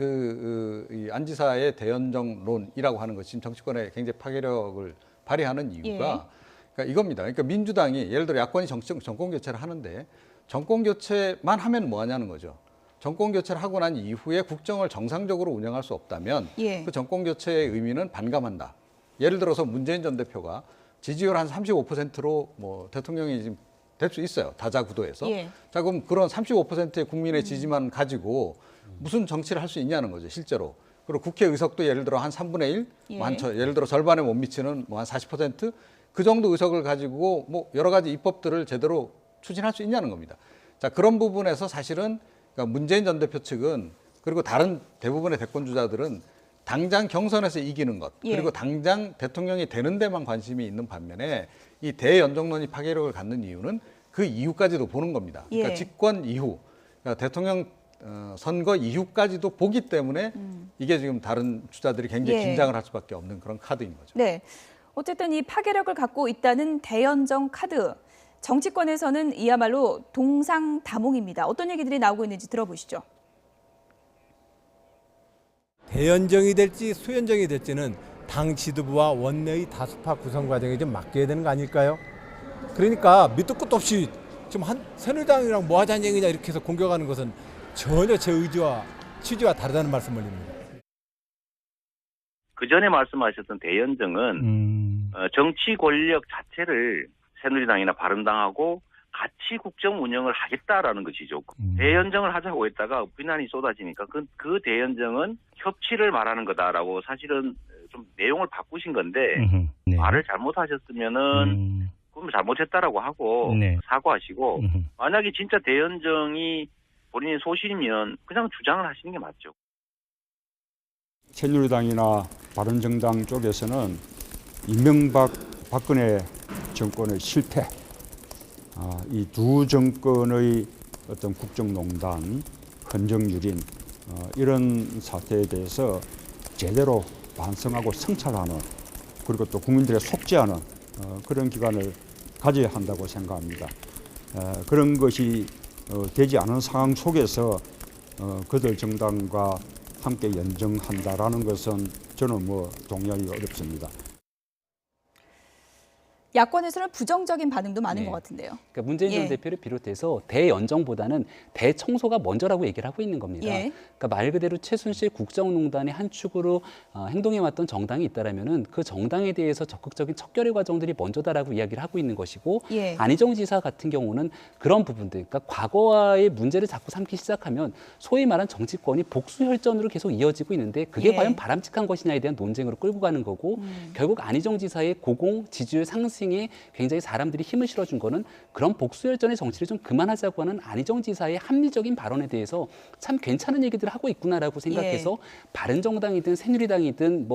이 안 지사의 대연정론이라고 하는 것이 지금 정치권에 굉장히 파괴력을 발휘하는 이유가 그러니까 이겁니다. 그러니까 민주당이 예를 들어 야권이 정권 교체를 하는데 정권 교체만 하면 뭐 하냐는 거죠. 정권 교체를 하고 난 이후에 국정을 정상적으로 운영할 수 없다면 예. 그 정권 교체의 의미는 반감한다. 예를 들어서 문재인 전 대표가 지지율 한 35%로 뭐 대통령이 지금 될 수 있어요. 다자 구도에서. 예. 자, 그럼 그런 35%의 국민의 지지만 가지고 무슨 정치를 할 수 있냐는 거죠, 실제로. 그리고 국회 의석도 예를 들어 한 3분의 1, 예. 예를 들어 절반에 못 미치는 뭐 한 40%, 그 정도 의석을 가지고 뭐 여러 가지 입법들을 제대로 추진할 수 있냐는 겁니다. 자, 그런 부분에서 사실은 그러니까 문재인 전 대표 측은, 그리고 다른 대부분의 대권 주자들은 당장 경선에서 이기는 것, 예. 그리고 당장 대통령이 되는 데만 관심이 있는 반면에 이 대연정론이 파괴력을 갖는 이유는 그 이후까지도 보는 겁니다. 그러니까 예. 집권 이후, 그러니까 대통령 선거 이후까지도 보기 때문에 이게 지금 다른 주자들이 굉장히 예. 긴장을 할 수밖에 없는 그런 카드인 거죠. 네. 어쨌든 이 파괴력을 갖고 있다는 대연정 카드. 정치권에서는 이야말로 동상다몽입니다. 어떤 얘기들이 나오고 있는지 들어보시죠. 대연정이 될지 수연정이 될지는 당 지도부와 원내의 다수파 구성 과정에 좀 맡겨야 되는 거 아닐까요? 그러니까 밑도 끝도 없이 지금 새누리당이랑 뭐 하자는 얘기냐 이렇게 해서 공격하는 것은 전혀 제 의지와 취지와 다르다는 말씀을 드립니다. 그 전에 말씀하셨던 대연정은 정치 권력 자체를 새누리당이나 바른당하고 같이 국정 운영을 하겠다라는 것이죠. 대연정을 하자고 했다가 비난이 쏟아지니까 그 대연정은 협치를 말하는 거다라고 사실은 좀 내용을 바꾸신 건데 네. 말을 잘못하셨으면은 그럼 잘못했다라고 하고 네. 사과하시고 만약에 진짜 대연정이 본인의 소신이면 그냥 주장을 하시는 게 맞죠. 새누리당이나 바른정당 쪽에서는 이명박 박근혜 정권의 실패, 이 두 정권의 어떤 국정농단, 헌정유린 이런 사태에 대해서 제대로 반성하고 성찰하는 그리고 또 국민들의 속죄하는 그런 기간을 가져야 한다고 생각합니다. 그런 것이 되지 않은 상황 속에서 그들 정당과 함께 연정한다라는 것은 저는 동의하기 어렵습니다. 야권에서는 부정적인 반응도 많은 것 같은데요. 그러니까 문재인 전 대표를 비롯해서 대연정보다는 대청소가 먼저라고 얘기를 하고 있는 겁니다. 그러니까 말 그대로 최순실 국정농단의 한 축으로 행동해왔던 정당이 있다라면은 그 정당에 대해서 적극적인 척결의 과정들이 먼저다라고 이야기를 하고 있는 것이고 안희정 지사 같은 경우는 그런 부분들, 그러니까 과거와의 문제를 자꾸 삼기 시작하면 소위 말한 정치권이 복수 혈전으로 계속 이어지고 있는데 그게 과연 바람직한 것이냐에 대한 논쟁으로 끌고 가는 거고 결국 안희정 지사의 고공 지지율 상승 에 굉장히 사람들이 힘을 실어준 거는 그런 복수열전의 정치를 좀 그만하자고 하는 안희정 지사의 합리적인 발언에 대해서 참 괜찮은 얘기들을 하고 있구나라고 생각해서 바른정당이든 새누리당이든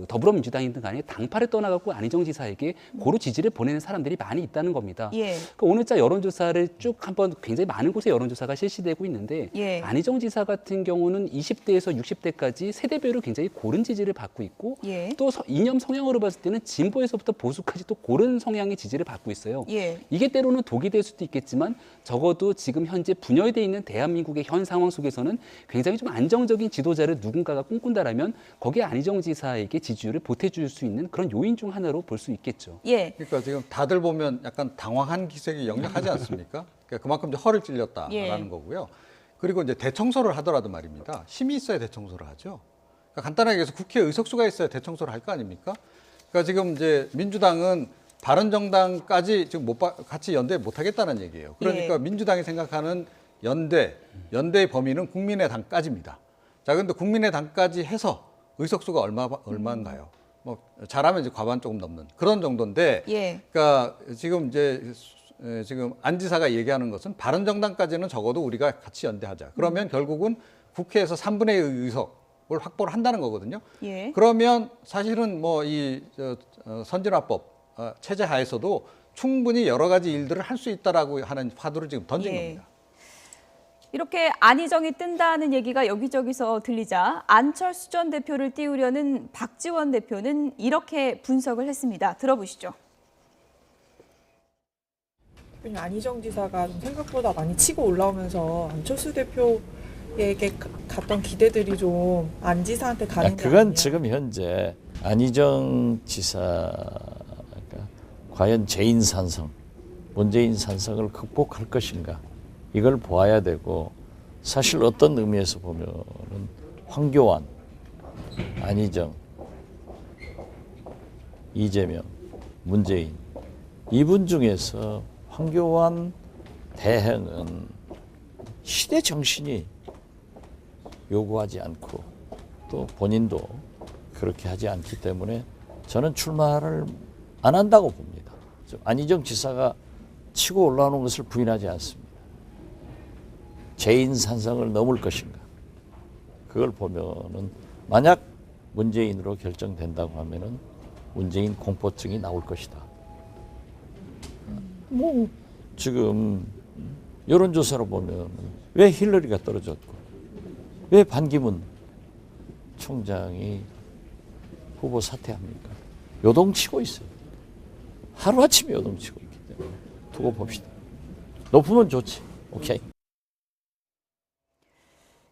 더불어민주당이든 간에 당파를 떠나갖고 안희정 지사에게 고루 지지를 보내는 사람들이 많이 있다는 겁니다. 그러니까 오늘자 여론조사를 쭉 한번 굉장히 많은 곳에 여론조사가 실시되고 있는데 안희정 지사 같은 경우는 20대에서 60대까지 세대별로 굉장히 고른 지지를 받고 있고 또 이념 성향으로 봤을 때는 진보에서부터 보수까지 또 고른 성향의 지지를 받고 있어요. 이게 때로는 독이 될 수도 있겠지만 적어도 지금 현재 분열돼 있는 대한민국의 현 상황 속에서는 굉장히 좀 안정적인 지도자를 누군가가 꿈꾼다라면 거기에 안희정 지사에게 지지율을 보태줄 수 있는 그런 요인 중 하나로 볼 수 있겠죠. 그러니까 지금 다들 보면 약간 당황한 기색이 역력하지 않습니까? 그러니까 그만큼 이제 허를 찔렸다라는 거고요. 그리고 이제 대청소를 하더라도 말입니다. 힘이 있어야 대청소를 하죠. 그러니까 간단하게 해서 국회에 의석수가 있어야 대청소를 할 거 아닙니까? 그러니까 지금 이제 민주당은 바른정당까지 지금 같이 연대 못 하겠다는 얘기예요. 그러니까 민주당이 생각하는 연대의 범위는 국민의당까지입니다. 자, 그런데 국민의당까지 해서 의석수가 얼마인가요? 잘하면 이제 과반 조금 넘는 그런 정도인데, 그러니까 지금 안 지사가 얘기하는 것은 바른정당까지는 적어도 우리가 같이 연대하자. 그러면 결국은 국회에서 3분의 1 의석을 확보를 한다는 거거든요. 그러면 사실은 선진화법 체제 하에서도 충분히 여러 가지 일들을 할 수 있다라고 하는 화두를 지금 던진 겁니다. 이렇게 안희정이 뜬다는 얘기가 여기저기서 들리자 안철수 전 대표를 띄우려는 박지원 대표는 이렇게 분석을 했습니다. 들어보시죠. 안희정 지사가 좀 생각보다 많이 치고 올라오면서 안철수 대표에게 갔던 기대들이 좀 안 지사한테 가는 게 그건 아니냐. 지금 현재 안희정 지사가 과연 재인 산성, 문재인 산성을 극복할 것인가 이걸 보아야 되고 사실 어떤 의미에서 보면은 황교안, 안희정, 이재명, 문재인 이분 중에서 황교안 대행은 시대 정신이 요구하지 않고 또 본인도 그렇게 하지 않기 때문에 저는 출마를 안 한다고 봅니다. 안희정 지사가 치고 올라오는 것을 부인하지 않습니다. 재인 산성을 넘을 것인가. 그걸 보면은 만약 문재인으로 결정된다고 하면은 문재인 공포증이 나올 것이다. 지금 여론조사로 보면 왜 힐러리가 떨어졌고 왜 반기문 총장이 후보 사퇴합니까? 요동치고 있어요. 하루아침에 요동치고 있기 때문에 두고 봅시다. 높으면 좋지. 오케이.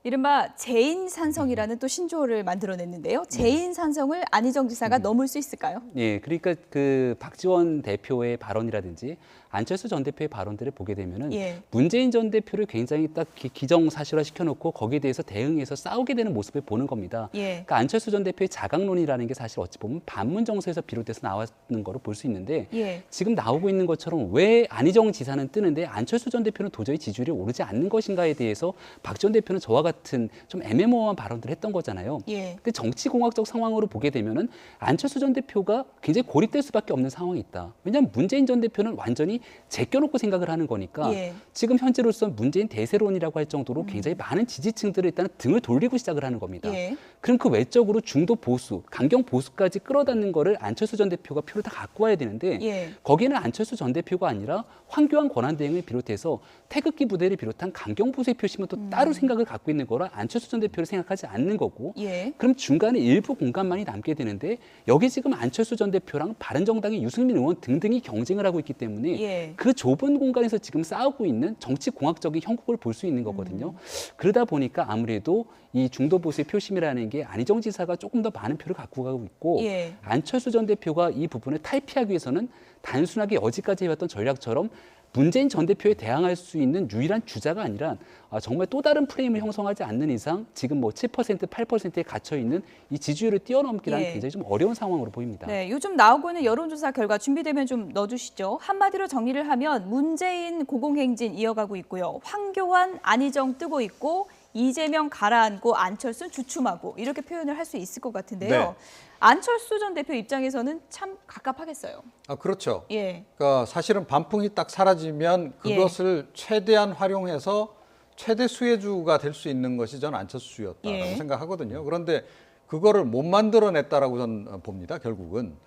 이른바 재인산성이라는 또 신조어를 만들어냈는데요. 재인산성을 안희정 지사가 넘을 수 있을까요? 예, 그러니까 그 박지원 대표의 발언이라든지 안철수 전 대표의 발언들을 보게 되면은 예. 문재인 전 대표를 굉장히 딱 기정사실화 시켜놓고 거기에 대해서 대응해서 싸우게 되는 모습을 보는 겁니다. 예. 그러니까 안철수 전 대표의 자강론이라는 게 사실 어찌 보면 반문 정서에서 비롯돼서 나왔는 거로 볼 수 있는데 예. 지금 나오고 있는 것처럼 왜 안희정 지사는 뜨는데 안철수 전 대표는 도저히 지지율이 오르지 않는 것인가에 대해서 박 전 대표는 저와 같은 좀 애매모호한 발언들을 했던 거잖아요. 예. 근데 정치공학적 상황으로 보게 되면은 안철수 전 대표가 굉장히 고립될 수밖에 없는 상황이 있다. 왜냐하면 문재인 전 대표는 완전히 제껴놓고 생각을 하는 거니까 예. 지금 현재로서는 문재인 대세론이라고 할 정도로 굉장히 많은 지지층들을 일단 등을 돌리고 시작을 하는 겁니다. 예. 그럼 그 외적으로 중도 보수, 강경 보수까지 끌어다는 거를 안철수 전 대표가 표를 다 갖고 와야 되는데 예. 거기에는 안철수 전 대표가 아니라 황교안 권한대행을 비롯해서 태극기 부대를 비롯한 강경 보수의 표심은 또 따로 생각을 갖고 있는 거라 안철수 전 대표를 생각하지 않는 거고 예. 그럼 중간에 일부 공간만이 남게 되는데 여기 지금 안철수 전 대표랑 바른정당의 유승민 의원 등등이 경쟁을 하고 있기 때문에 예. 그 좁은 공간에서 지금 싸우고 있는 정치공학적인 형국을 볼 수 있는 거거든요. 그러다 보니까 아무래도 이 중도 보수의 표심이라는 게 안희정 지사가 조금 더 많은 표를 갖고 가고 있고 예. 안철수 전 대표가 이 부분을 탈피하기 위해서는 단순하게 여지까지 해왔던 전략처럼 문재인 전 대표에 대항할 수 있는 유일한 주자가 아니라 정말 또 다른 프레임을 형성하지 않는 이상 지금 뭐 7%, 8%에 갇혀 있는 이 지지율을 뛰어넘기란 예. 굉장히 좀 어려운 상황으로 보입니다. 네, 요즘 나오고 있는 여론조사 결과 준비되면 좀 넣어주시죠. 한마디로 정리를 하면 문재인 고공행진 이어가고 있고요. 황교안, 안희정 뜨고 있고 이재명 가라앉고 안철수 주춤하고 이렇게 표현을 할 수 있을 것 같은데요. 네. 안철수 전 대표 입장에서는 참 갑갑하겠어요. 아, 그렇죠. 예. 그러니까 사실은 반풍이 딱 사라지면 그것을 최대한 활용해서 최대 수혜주가 될 수 있는 것이 저는 안철수였다라고 예. 생각하거든요. 그런데 그거를 못 만들어냈다라고 저는 봅니다. 결국은.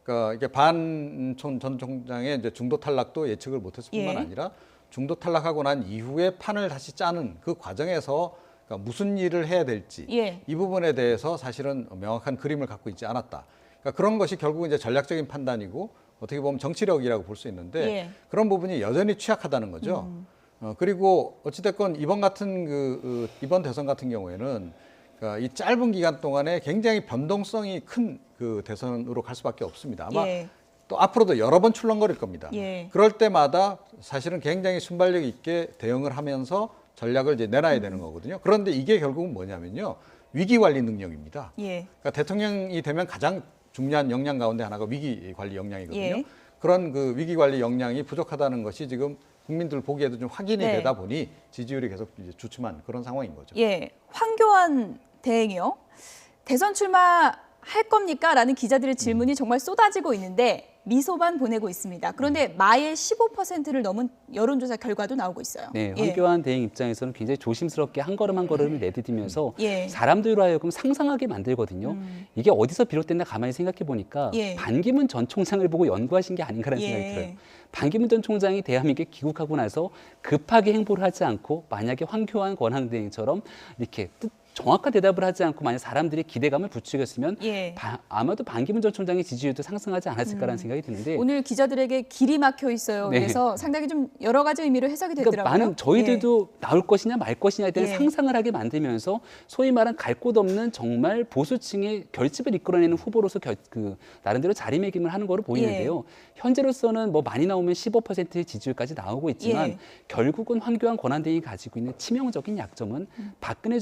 그러니까 이게 반 전 총장의 이제 중도 탈락도 예측을 못했을 뿐만 예. 아니라 중도 탈락하고 난 이후에 판을 다시 짜는 그 과정에서 그러니까 무슨 일을 해야 될지 예. 이 부분에 대해서 사실은 명확한 그림을 갖고 있지 않았다. 그러니까 그런 것이 결국은 이제 전략적인 판단이고 어떻게 보면 정치력이라고 볼 수 있는데 예. 그런 부분이 여전히 취약하다는 거죠. 그리고 어찌됐건 이번 같은 이번 대선 같은 경우에는 그러니까 이 짧은 기간 동안에 굉장히 변동성이 큰 그 대선으로 갈 수밖에 없습니다. 아마 예. 또 앞으로도 여러 번 출렁거릴 겁니다. 예. 그럴 때마다 사실은 굉장히 순발력 있게 대응을 하면서 전략을 이제 내놔야 되는 거거든요. 그런데 이게 결국은 뭐냐면요. 위기 관리 능력입니다. 예. 그러니까 대통령이 되면 가장 중요한 역량 가운데 하나가 위기 관리 역량이거든요. 예. 그런 그 위기 관리 역량이 부족하다는 것이 지금 국민들 보기에도 좀 확인이 네. 되다 보니 지지율이 계속 이제 주춤한 그런 상황인 거죠. 예. 황교안 대행이요. 대선 출마할 겁니까? 라는 기자들의 질문이 정말 쏟아지고 있는데 미소만 보내고 있습니다. 그런데 마의 15%를 넘은 여론조사 결과도 나오고 있어요. 네, 예. 황교안 대행 입장에서는 굉장히 조심스럽게 한 걸음 한 걸음을 내디디면서 예. 사람들로 하여금 상상하게 만들거든요. 이게 어디서 비롯됐나 가만히 생각해 보니까 예. 반기문 전 총장을 보고 연구하신 게 아닌가라는 예. 생각이 들어요. 반기문 전 총장이 대한민국에 귀국하고 나서 급하게 행보를 하지 않고 만약에 황교안 권한대행처럼 이렇게 정확한 대답을 하지 않고 만약 사람들이 기대감을 부추겼으면 예. 아마도 반기문 전 총장의 지지율도 상승하지 않았을까라는 생각이 드는데 오늘 기자들에게 길이 막혀 있어요. 네. 그래서 상당히 좀 여러 가지 의미로 해석이 그러니까 되더라고요. 많은 저희들도 나올 것이냐 말 것이냐에 대한 예. 상상을 하게 만들면서 소위 말한 갈 곳 없는 정말 보수층의 결집을 이끌어내는 후보로서 나름대로 자리매김을 하는 거로 보이는데요. 현재로서는 뭐 많이 나오면 15%의 지지율까지 나오고 있지만 예. 결국은 황교안 권한대행이 가지고 있는 치명적인 약점은 박근혜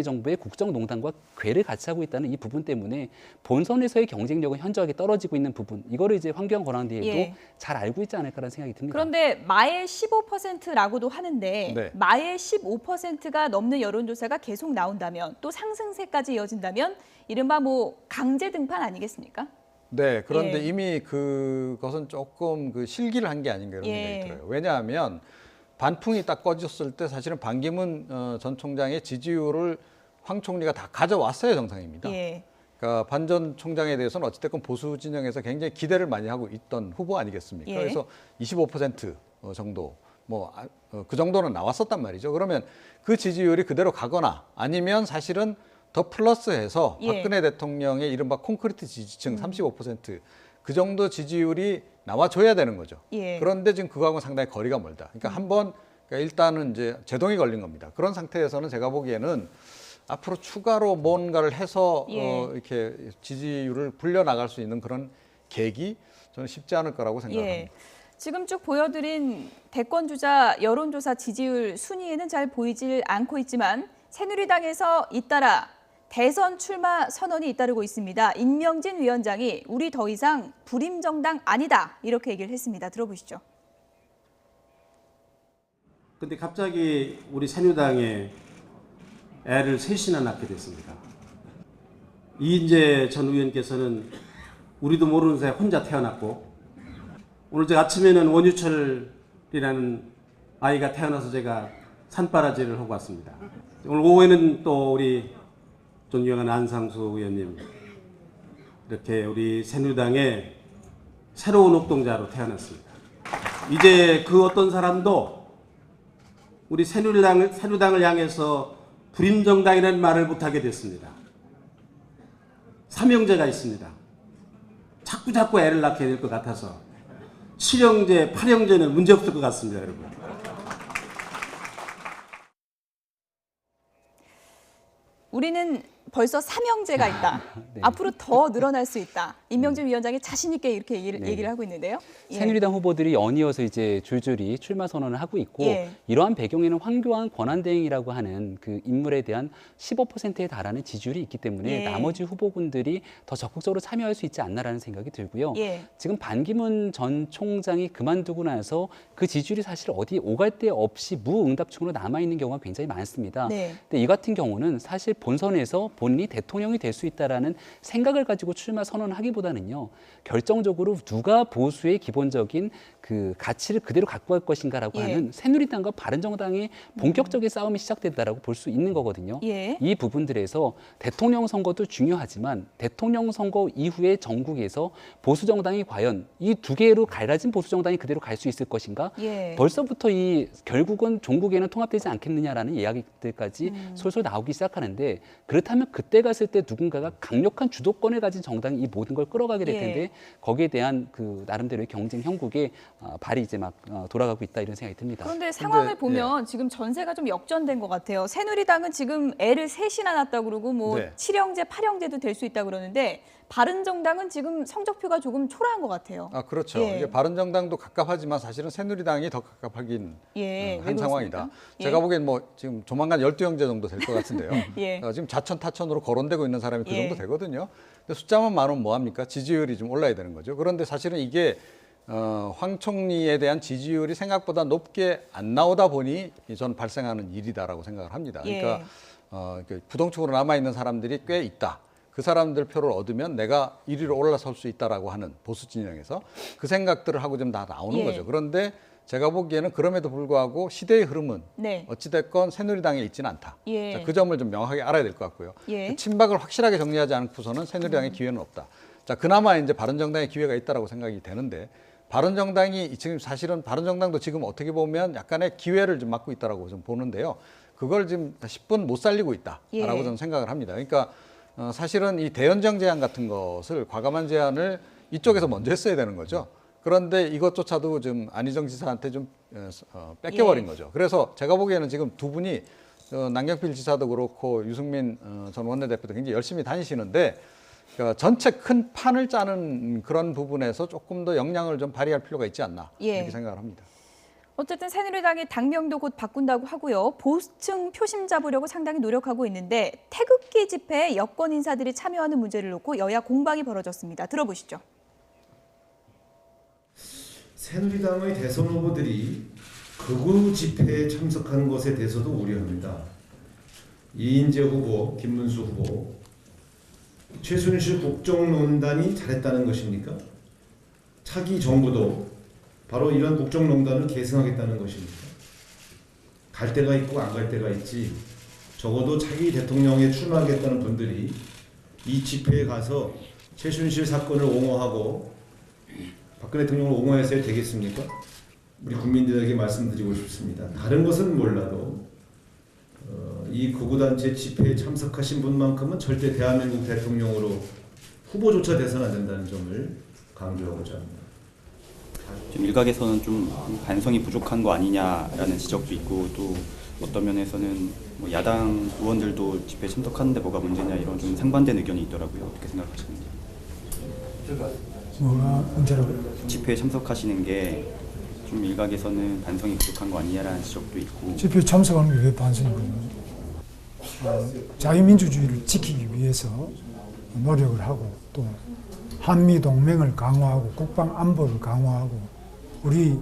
정부의 국정농단과 궤를 같이 하고 있다는 이 부분 때문에 본선에서의 경쟁력은 현저하게 떨어지고 있는 부분 이거를 이제 황교안 권한대행도 예. 잘 알고 있지 않을까라는 생각이 듭니다. 그런데 마의 15%라고도 하는데 네. 마의 15%가 넘는 여론조사가 계속 나온다면 또 상승세까지 이어진다면 이른바 뭐 강제 등판 아니겠습니까? 네, 그런데 예. 이미 그것은 조금 그 실기를 한 게 아닌가 이런 예. 생각이 들어요. 왜냐하면 반풍이 딱 꺼졌을 때 사실은 반기문 전 총장의 지지율을 황 총리가 다 가져왔어야 정상입니다. 예. 그러니까 반 전 총장에 대해서는 어찌됐건 보수 진영에서 굉장히 기대를 많이 하고 있던 후보 아니겠습니까? 예. 그래서 25% 정도 그 정도는 나왔었단 말이죠. 그러면 그 지지율이 그대로 가거나 아니면 사실은 더 플러스해서 예. 박근혜 대통령의 이른바 콘크리트 지지층 35%그 정도 지지율이 나와줘야 되는 거죠. 예. 그런데 지금 그거하고는 상당히 거리가 멀다. 그러니까 한번 그러니까 일단은 이제 제동이 걸린 겁니다. 그런 상태에서는 제가 보기에는 앞으로 추가로 뭔가를 해서 예. 이렇게 지지율을 불려나갈 수 있는 그런 계기 저는 쉽지 않을 거라고 생각합니다. 예. 지금 쭉 보여드린 대권주자 여론조사 지지율 순위에는 잘 보이질 않고 있지만 새누리당에서 잇따라 대선 출마 선언이 잇따르고 있습니다. 임명진 위원장이 우리 더 이상 불임정당 아니다 이렇게 얘기를 했습니다. 들어보시죠. 근데 갑자기 우리 새누리당에 애를 셋이나 낳게 됐습니다. 이인재 전 의원께서는 우리도 모르는 사이에 혼자 태어났고 오늘 제가 아침에는 원유철이라는 아이가 태어나서 제가 산바라지를 하고 왔습니다. 오늘 오후에는 또 우리 존경하는 안상수 의원님 이렇게 우리 새누리당의 새로운 옥동자로 태어났습니다. 이제 그 어떤 사람도 우리 새누리당을 향해서 불임정당이라는 말을 못하게 됐습니다. 삼형제가 있습니다. 자꾸 애를 낳게 될 것 같아서 7형제, 8형제는 문제없을 것 같습니다, 여러분. 우리는 벌써 삼형제가 있다. 네. 앞으로 더 늘어날 수 있다. 임명진 위원장이 자신 있게 이렇게 얘기를 하고 있는데요. 예. 새누리당 후보들이 연이어서 이제 줄줄이 출마 선언을 하고 있고 예. 이러한 배경에는 황교안 권한대행이라고 하는 그 인물에 대한 15%에 달하는 지지율이 있기 때문에 예. 나머지 후보군들이 더 적극적으로 참여할 수 있지 않나라는 생각이 들고요. 예. 지금 반기문 전 총장이 그만두고 나서 그 지지율이 사실 어디 오갈 데 없이 무응답층으로 남아있는 경우가 굉장히 많습니다. 네. 근데 이 같은 경우는 사실 본선에서 본인이 대통령이 될 수 있다라는 생각을 가지고 출마 선언하기보다는요. 결정적으로 누가 보수의 기본적인 그 가치를 그대로 갖고 갈 것인가라고 예. 하는 새누리당과 바른정당의 본격적인 싸움이 시작된다라고 볼 수 있는 거거든요. 예. 이 부분들에서 대통령 선거도 중요하지만 대통령 선거 이후에 전국에서 보수 정당이 과연 이 두 개로 갈라진 보수 정당이 그대로 갈 수 있을 것인가? 예. 벌써부터 이 결국은 종국에는 통합되지 않겠느냐라는 이야기들까지 솔솔 나오기 시작하는데 그렇다면 그때 갔을 때 누군가가 강력한 주도권을 가진 정당이 이 모든 걸 끌어가게 될 텐데 예. 거기에 대한 그 나름대로의 경쟁 형국에 발이 이제 막 돌아가고 있다 이런 생각이 듭니다. 그런데 상황을 보면 지금 전세가 좀 역전된 것 같아요. 새누리당은 지금 애를 셋이나 낳았다고 그러고 뭐 네. 7형제, 8형제도 될 수 있다고 그러는데 바른정당은 지금 성적표가 조금 초라한 것 같아요. 아 그렇죠. 예. 이게 바른정당도 갑갑하지만 사실은 새누리당이 더 갑갑하긴 예, 한 왜 상황이다. 그렇습니까? 제가 예. 보기엔 뭐 지금 조만간 12형제 정도 될 것 같은데요. 예. 지금 자천 타천으로 거론되고 있는 사람이 그 예. 정도 되거든요. 근데 숫자만 많으면 뭐합니까? 지지율이 좀 올라야 되는 거죠. 그런데 사실은 이게 황 총리에 대한 지지율이 생각보다 높게 안 나오다 보니 저는 발생하는 일이다라고 생각을 합니다. 예. 그러니까 부동층으로 남아있는 사람들이 꽤 있다. 그 사람들 표를 얻으면 내가 1위로 올라설 수 있다라고 하는 보수 진영에서 그 생각들을 하고 좀 다 나오는 예. 거죠. 그런데 제가 보기에는 그럼에도 불구하고 시대의 흐름은 네. 어찌됐건 새누리당에 있지는 않다. 예. 자, 그 점을 좀 명확하게 알아야 될 것 같고요. 예. 친박을 확실하게 정리하지 않고서는 새누리당의 기회는 없다. 자, 그나마 이제 바른정당의 기회가 있다라고 생각이 되는데 바른정당이 지금 사실은 바른정당도 지금 어떻게 보면 약간의 기회를 좀 맞고 있다라고 좀 보는데요. 그걸 지금 10분 못 살리고 있다라고 예. 저는 생각을 합니다. 그러니까 사실은 이 대연정 제안 같은 것을 과감한 제안을 이쪽에서 먼저 했어야 되는 거죠. 그런데 이것조차도 좀 안희정 지사한테 좀 뺏겨버린 예. 거죠. 그래서 제가 보기에는 지금 두 분이 남경필 지사도 그렇고 유승민 전 원내대표도 굉장히 열심히 다니시는데 그러니까 전체 큰 판을 짜는 그런 부분에서 조금 더 역량을 좀 발휘할 필요가 있지 않나 예. 이렇게 생각을 합니다. 어쨌든 새누리당이 당명도 곧 바꾼다고 하고요. 보수층 표심 잡으려고 상당히 노력하고 있는데 태극기 집회에 여권 인사들이 참여하는 문제를 놓고 여야 공방이 벌어졌습니다. 들어보시죠. 새누리당의 대선 후보들이 극우 집회에 참석하는 것에 대해서도 우려합니다. 이인재 후보, 김문수 후보, 최순실 국정농단이 잘했다는 것입니까? 차기 정부도 바로 이런 국정농단을 계승하겠다는 것입니까? 갈 데가 있고 안 갈 데가 있지. 적어도 차기 대통령에 출마하겠다는 분들이 이 집회에 가서 최순실 사건을 옹호하고 박근혜 대통령을 옹호해서야 되겠습니까? 우리 국민들에게 말씀드리고 싶습니다. 다른 것은 몰라도 이 이 극우단체 집회에 참석하신 분만큼은 절대 대한민국 대통령으로 후보조차 돼서는 안 된다는 점을 강조하고자 합니다. 좀 일각에서는 좀 반성이 부족한 거 아니냐라는 지적도 있고, 또 어떤 면에서는 뭐 야당 의원들도 집회에 참석하는데 뭐가 문제냐 이런 좀 상반된 의견이 있더라고요. 어떻게 생각하시는지? 뭐가 문제라고요? 집회에 참석하시는 게 좀 일각에서는 반성이 부족한 거 아니냐라는 지적도 있고. 집회에 참석하는 게 왜 반성이고요? 자유민주주의를 지키기 위해서 노력을 하고 또 한미 동맹을 강화하고 국방 안보를 강화하고 우리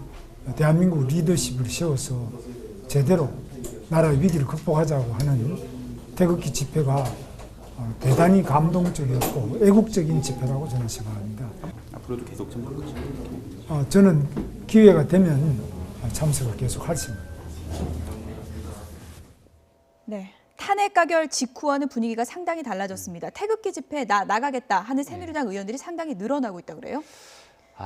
대한민국 리더십을 세워서 제대로 나라의 위기를 극복하자고 하는 태극기 집회가 대단히 감동적이었고 애국적인 집회라고 저는 생각합니다. 앞으로도 계속 참석하시나요? 저는 기회가 되면 참석을 계속 할 생각입니다. 네. 탄핵 가결 직후와는 분위기가 상당히 달라졌습니다. 태극기 집회 나가겠다 하는 새누리당 의원들이 상당히 늘어나고 있다고 그래요?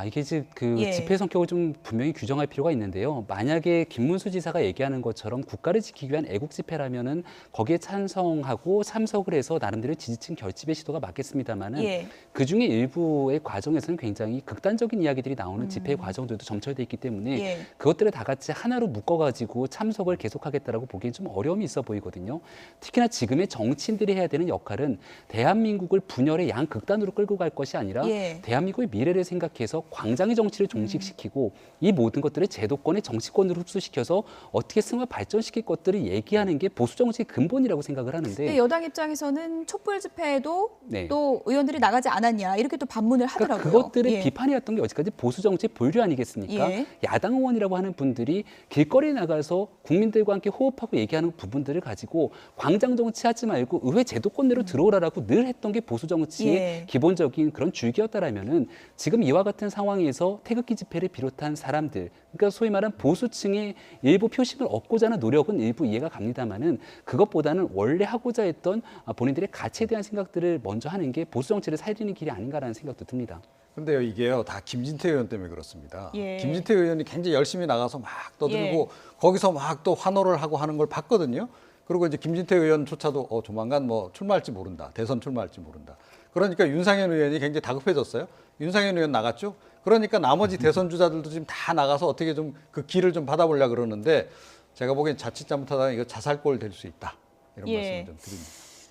이게 이제 그 예. 집회 성격을 좀 분명히 규정할 필요가 있는데요. 만약에 김문수 지사가 얘기하는 것처럼 국가를 지키기 위한 애국 집회라면은 거기에 찬성하고 참석을 해서 나름대로 지지층 결집의 시도가 맞겠습니다만은 예. 그 중에 일부의 과정에서는 굉장히 극단적인 이야기들이 나오는 집회 과정들도 점철돼 있기 때문에 예. 그것들을 다 같이 하나로 묶어가지고 참석을 계속하겠다라고 보기엔 좀 어려움이 있어 보이거든요. 특히나 지금의 정치인들이 해야 되는 역할은 대한민국을 분열의 양극단으로 끌고 갈 것이 아니라 예. 대한민국의 미래를 생각해서 광장의 정치를 종식시키고 이 모든 것들을 제도권의 정치권으로 흡수시켜서 어떻게 승화 발전시킬 것들을 얘기하는 게 보수 정치의 근본이라고 생각을 하는데 여당 입장에서는 촛불 집회에도 네. 또 의원들이 나가지 않았냐 이렇게 또 반문을 하더라고요. 그러니까 그것들의 예. 비판이었던 게 어디까지 보수 정치의 본류 아니겠습니까? 예. 야당 의원이라고 하는 분들이 길거리에 나가서 국민들과 함께 호흡하고 얘기하는 부분들을 가지고 광장 정치하지 말고 의회 제도권 내로 들어오라라고 늘 했던 게 보수 정치의 예. 기본적인 그런 줄기였다라면은 지금 이와 같은 상황에서 태극기 집회를 비롯한 사람들, 그러니까 소위 말하는 보수층의 일부 표심을 얻고자 하는 노력은 일부 이해가 갑니다만은 그것보다는 원래 하고자 했던 본인들의 가치에 대한 생각들을 먼저 하는 게 보수 정치를 살리는 길이 아닌가라는 생각도 듭니다. 근데요, 이게요 다 김진태 의원 때문에 그렇습니다. 예. 김진태 의원이 굉장히 열심히 나가서 막 떠들고 예. 거기서 막 또 환호를 하고 하는 걸 봤거든요. 그리고 이제 김진태 의원조차도 조만간 뭐 출마할지 모른다, 대선 출마할지 모른다. 그러니까 윤상현 의원이 굉장히 다급해졌어요. 윤상현 의원 나갔죠. 그러니까 나머지 대선 주자들도 지금 다 나가서 어떻게 좀 그 길을 좀 받아보려고 그러는데 제가 보기엔 자칫 잘못하다가 이거 자살골 될 수 있다. 이런 예. 말씀을 좀 드립니다.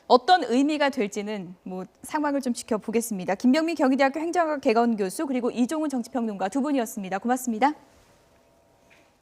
어떤 의미가 될지는 뭐 상황을 좀 지켜보겠습니다. 김병민 경희대학교 행정학 개건 교수 그리고 이종훈 정치평론가 두 분이었습니다. 고맙습니다.